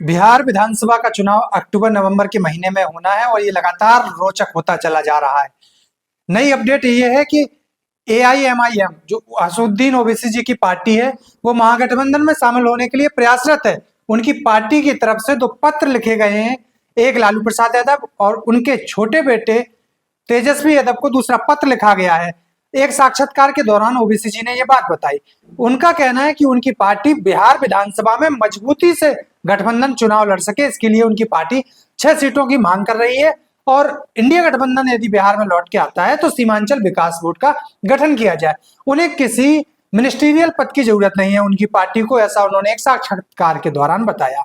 बिहार विधानसभा का चुनाव अक्टूबर नवंबर के महीने में होना है और ये लगातार रोचक होता चला जा रहा है। नई अपडेट ये है कि एआईएमआईएम जो असदुद्दीन ओवैसी जी की पार्टी है वो महागठबंधन में शामिल होने के लिए प्रयासरत है। उनकी पार्टी की तरफ से दो पत्र लिखे गए हैं, एक लालू प्रसाद यादव और उनके छोटे बेटे तेजस्वी यादव को दूसरा पत्र लिखा गया है। एक साक्षात्कार के दौरान ओवैसी जी ने यह बात बताई। उनका कहना है कि उनकी पार्टी बिहार विधानसभा में मजबूती से गठबंधन चुनाव लड़ सके, इसके लिए उनकी पार्टी 6 सीटों की मांग कर रही है और इंडिया गठबंधन यदि बिहार में लौट के आता है तो सीमांचल विकास बोर्ड का गठन किया जाए। उन्हें किसी मिनिस्ट्रियल पद की जरूरत नहीं है उनकी पार्टी को, ऐसा उन्होंने एक साक्षात्कार के दौरान बताया।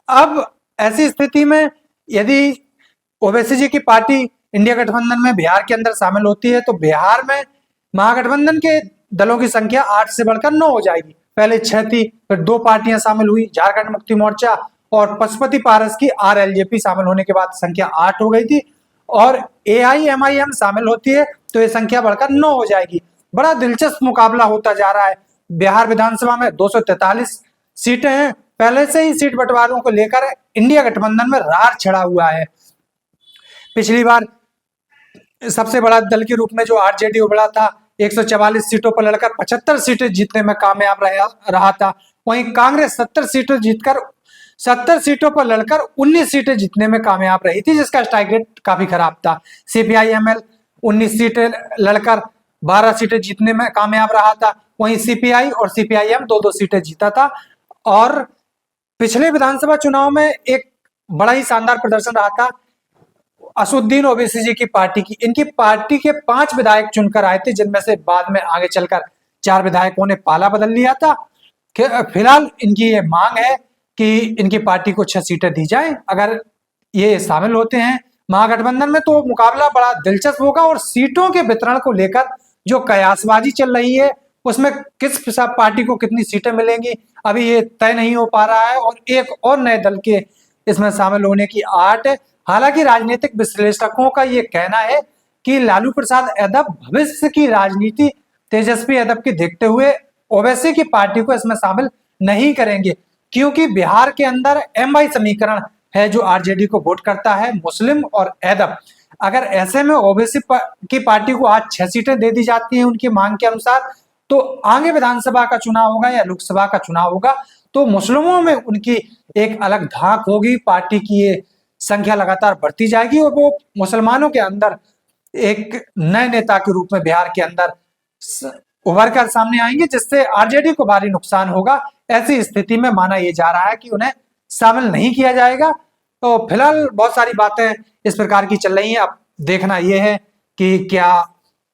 अब ऐसी स्थिति में यदि ओवैसी जी की पार्टी इंडिया गठबंधन में बिहार के अंदर शामिल होती है तो बिहार में महागठबंधन के दलों की संख्या 8 से बढ़कर 9 हो जाएगी। पहले 6 थी, फिर 2 पार्टियां शामिल हुई, झारखंड मुक्ति मोर्चा और पशुपति पारस की आरएलजेपी शामिल होने के बाद संख्या 8 हो गई थी और एआईएमआईएम शामिल होती है तो ये संख्या बढ़कर 9 हो जाएगी। बड़ा दिलचस्प मुकाबला होता जा रहा है। बिहार विधानसभा में 243 सीटें हैं। पहले से ही सीट बंटवारों को लेकर इंडिया गठबंधन में रार छड़ा हुआ है। पिछली बार सबसे बड़ा दल के रूप में जो आरजेडी उभरा था 144 सीटों पर लड़कर 75 सीटें जीतने में कामयाब रहा था। वहीं कांग्रेस 70 सीटों पर लड़कर 19 सीटें जीतने में कामयाब रही थी, जिसका स्ट्राइक रेट काफी खराब था। सीपीआईएमएल 19 सीटें लड़कर 12 सीटें जीतने में कामयाब रहा था। वहीं सीपीआई और सीपीआईएम 2-2 सीटें जीता था। और पिछले विधानसभा चुनाव में एक बड़ा ही शानदार प्रदर्शन रहा था असदुद्दीन ओवैसी जी की पार्टी की। इनकी पार्टी के 5 विधायक चुनकर आए थे, जिनमें से बाद में आगे चलकर 4 विधायकों ने पाला बदल लिया था। फिलहाल इनकी ये मांग है कि इनकी पार्टी को 6 सीटें दी जाए। अगर ये शामिल होते हैं महागठबंधन में तो मुकाबला बड़ा दिलचस्प होगा और सीटों के वितरण को लेकर जो कयासबाजी चल रही है उसमें किस पार्टी को कितनी सीटें मिलेंगी अभी ये तय नहीं हो पा रहा है और एक और नए दल के इसमें शामिल होने की आट है। हालांकि राजनीतिक विश्लेषकों का ये कहना है कि लालू प्रसाद यादव भविष्य की राजनीति तेजस्वी यादव की देखते हुए ओवैसी की पार्टी को इसमें शामिल नहीं करेंगे, क्योंकि बिहार के अंदर एमवाई समीकरण है जो आरजेडी को वोट करता है, मुस्लिम और यादव। अगर ऐसे में ओवैसी की पार्टी को आज 6 सीटें दे दी जाती हैं उनकी मांग के अनुसार, तो आगे विधानसभा का चुनाव होगा या लोकसभा का चुनाव होगा तो मुस्लिमों में उनकी एक अलग धाक होगी। पार्टी की ये संख्या लगातार बढ़ती जाएगी और वो मुसलमानों के अंदर एक नए नेता के रूप में बिहार के अंदर उभर कर सामने आएंगे, जिससे आरजेडी को भारी नुकसान होगा। ऐसी स्थिति में माना यह जा रहा है कि उन्हें शामिल नहीं किया जाएगा। तो फिलहाल बहुत सारी बातें इस प्रकार की चल रही हैं। अब देखना यह है कि क्या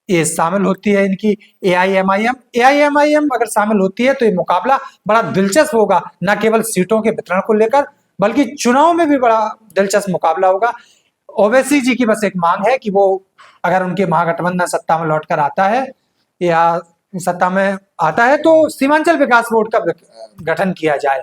ये शामिल होती है इनकी एआईएमआईएम अगर शामिल होती है तो ये मुकाबला बड़ा दिलचस्प होगा, न केवल सीटों के वितरण को लेकर बल्कि चुनाव में भी बड़ा दिलचस्प मुकाबला होगा। ओवैसी जी की बस एक मांग है कि वो अगर उनके महागठबंधन सत्ता में लौटकर आता है या सत्ता में आता है तो सीमांचल विकास बोर्ड का गठन किया जाए।